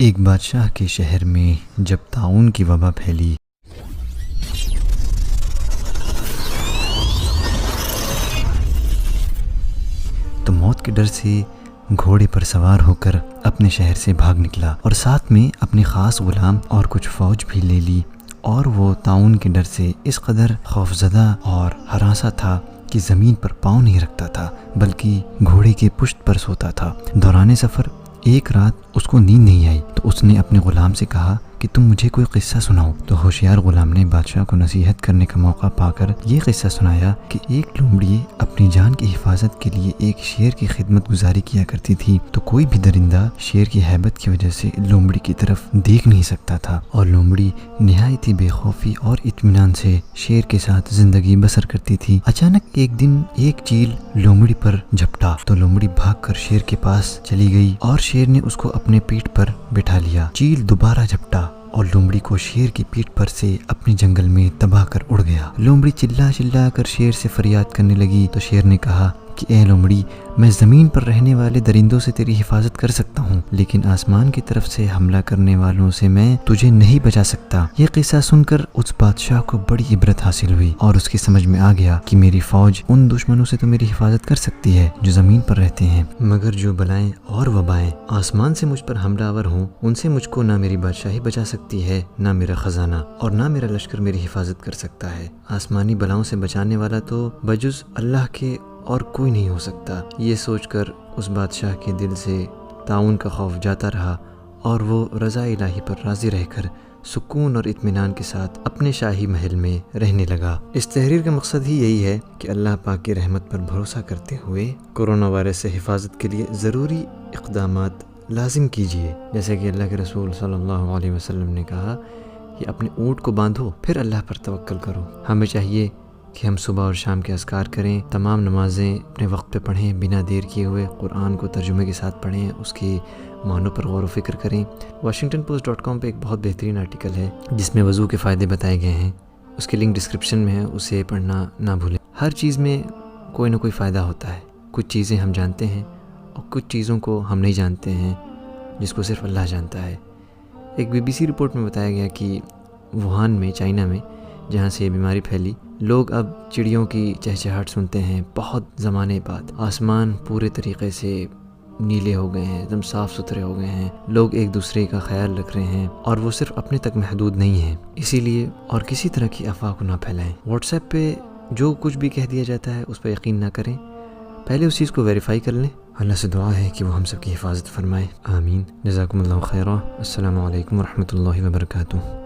ایک بادشاہ کے شہر میں جب طاعون کی وبا پھیلی تو موت کے ڈر سے گھوڑے پر سوار ہو کر اپنے شہر سے بھاگ نکلا اور ساتھ میں اپنے خاص غلام اور کچھ فوج بھی لے لی، اور وہ طاعون کے ڈر سے اس قدر خوفزدہ اور ہراساں تھا کہ زمین پر پاؤں نہیں رکھتا تھا بلکہ گھوڑے کے پشت پر سوتا تھا۔ دوران سفر ایک رات اس کو نیند نہیں آئی تو اس نے اپنے غلام سے کہا کہ تم مجھے کوئی قصہ سناؤ۔ تو ہوشیار غلام نے بادشاہ کو نصیحت کرنے کا موقع پا کر یہ قصہ سنایا کہ ایک لومڑی اپنی جان کی حفاظت کے لیے ایک شیر کی خدمت گزاری کیا کرتی تھی، تو کوئی بھی درندہ شیر کی ہیبت کی وجہ سے لومڑی کی طرف دیکھ نہیں سکتا تھا، اور لومڑی نہایت ہی بے خوفی اور اطمینان سے شیر کے ساتھ زندگی بسر کرتی تھی۔ اچانک ایک دن ایک چیل لومڑی پر جھپٹا تو لومڑی بھاگ کر شیر کے پاس چلی گئی اور شیر نے اس کو اپنے پیٹھ پر بٹھا لیا۔ چیل دوبارہ جھپٹا اور لومڑی کو شیر کی پیٹھ پر سے اپنے جنگل میں دبا کر اڑ گیا۔ لومڑی چلا چلا کر شیر سے فریاد کرنے لگی تو شیر نے کہا کہ اے لومڑی، میں زمین پر رہنے والے درندوں سے تیری حفاظت کر سکتا ہوں، لیکن آسمان کی طرف سے حملہ کرنے والوں سے میں تجھے نہیں بچا سکتا۔ یہ قصہ سن کر اس بادشاہ کو بڑی عبرت حاصل ہوئی اور اس کی سمجھ میں آ گیا کہ میری فوج ان دشمنوں سے تو میری حفاظت کر سکتی ہے جو زمین پر رہتے ہیں، مگر جو بلائیں اور وبائیں آسمان سے مجھ پر حملہ آور ہوں، ان سے مجھ کو نہ میری بادشاہی بچا سکتی ہے، نہ میرا خزانہ، اور نہ میرا لشکر میری حفاظت کر سکتا ہے۔ آسمانی بلاؤں سے بچانے والا تو بجز اللہ کے اور کوئی نہیں ہو سکتا۔ یہ سوچ کر اس بادشاہ کے دل سے طاعون کا خوف جاتا رہا اور وہ رضا الہی پر راضی رہ کر سکون اور اطمینان کے ساتھ اپنے شاہی محل میں رہنے لگا۔ اس تحریر کا مقصد ہی یہی ہے کہ اللہ پاک کی رحمت پر بھروسہ کرتے ہوئے کورونا وائرس سے حفاظت کے لیے ضروری اقدامات لازم کیجیے، جیسے کہ اللہ کے رسول صلی اللہ علیہ وسلم نے کہا کہ اپنے اونٹ کو باندھو پھر اللہ پر توکل کرو۔ ہمیں چاہیے کہ ہم صبح اور شام کے اذکار کریں، تمام نمازیں اپنے وقت پہ پڑھیں، بنا دیر کیے ہوئے قرآن کو ترجمے کے ساتھ پڑھیں، اس کی معنوں پر غور و فکر کریں۔ WashingtonPost.com پہ ایک بہت بہترین آرٹیکل ہے جس میں وضو کے فائدے بتائے گئے ہیں، اس کی لنک ڈسکرپشن میں ہے، اسے پڑھنا نہ بھولیں۔ ہر چیز میں کوئی نہ کوئی فائدہ ہوتا ہے، کچھ چیزیں ہم جانتے ہیں اور کچھ چیزوں کو ہم نہیں جانتے ہیں جس کو صرف اللہ جانتا ہے۔ ایک BBC رپورٹ میں بتایا گیا کہ ووہان میں، چائنا میں، جہاں سے یہ بیماری پھیلی، لوگ اب چڑیوں کی چہچہاہٹ سنتے ہیں بہت زمانے بعد۔ آسمان پورے طریقے سے نیلے ہو گئے ہیں، ایک دم صاف ستھرے ہو گئے ہیں، لوگ ایک دوسرے کا خیال رکھ رہے ہیں، اور وہ صرف اپنے تک محدود نہیں ہیں۔ اسی لیے اور کسی طرح کی افواہ کو نہ پھیلائیں۔ واٹس ایپ پہ جو کچھ بھی کہہ دیا جاتا ہے اس پہ یقین نہ کریں، پہلے اس چیز کو ویریفائی کر لیں۔ اللہ سے دعا ہے کہ وہ ہم سب کی حفاظت فرمائے، آمین۔ جزاکم اللہ خیرا۔ السلام علیکم ورحمۃ اللہ وبرکاتہ۔